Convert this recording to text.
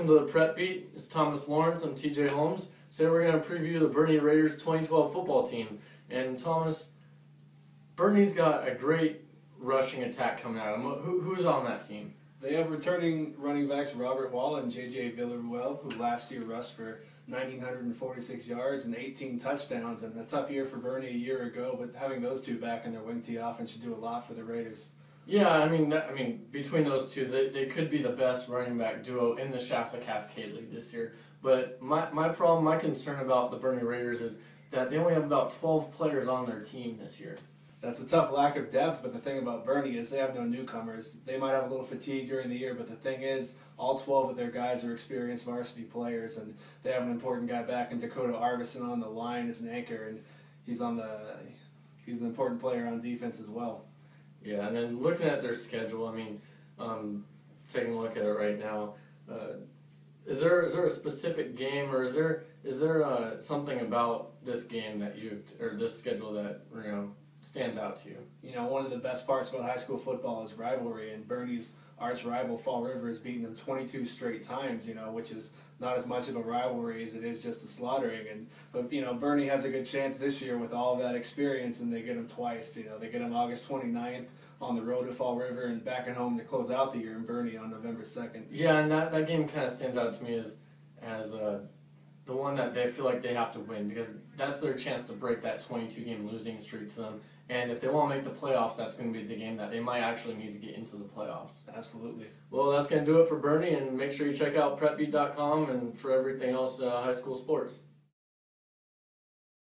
welcome to the Prep Beat. It's Thomas Lawrence. I'm TJ Holmes. Today we're going to preview the Burney Raiders 2012 football team. And Thomas, Burney's got a great rushing attack coming at him. Who's on that team? They have returning running backs Robert Wall and J.J. Villarreal, who last year rushed for 1,946 yards and 18 touchdowns. And a tough year for Burney a year ago, but having those two back in their wing tee offense should do a lot for the Raiders. Yeah, I mean, between those two, they could be the best running back duo in the Shasta Cascade League this year. But my concern about the Burney Raiders is that they only have about 12 players on their team this year. That's a tough lack of depth, but the thing about Burney is they have no newcomers. They might have a little fatigue during the year, but the thing is, all 12 of their guys are experienced varsity players, and they have an important guy back in Dakota Arvidsson on the line as an anchor, and he's an important player on defense as well. Yeah, and then looking at their schedule, taking a look at it right now, is there a specific game, or is there something about this game that this schedule that stands out to you? One of the best parts about high school football is rivalry, and Burney's arch rival Fall River has beaten them 22 straight times, which is not as much of a rivalry as it is just a slaughtering. But Burney has a good chance this year with all of that experience, and they get them twice. They get them August 29th on the road to Fall River and back at home to close out the year in Burney on November 2nd. Yeah, and that game kind of stands out to me as the one that they feel like they have to win, because that's their chance to break that 22-game losing streak to them. And if they want to make the playoffs, that's going to be the game that they might actually need to get into the playoffs. Absolutely. Well, that's going to do it for Burney, and make sure you check out prepbeat.com and for everything else high school sports.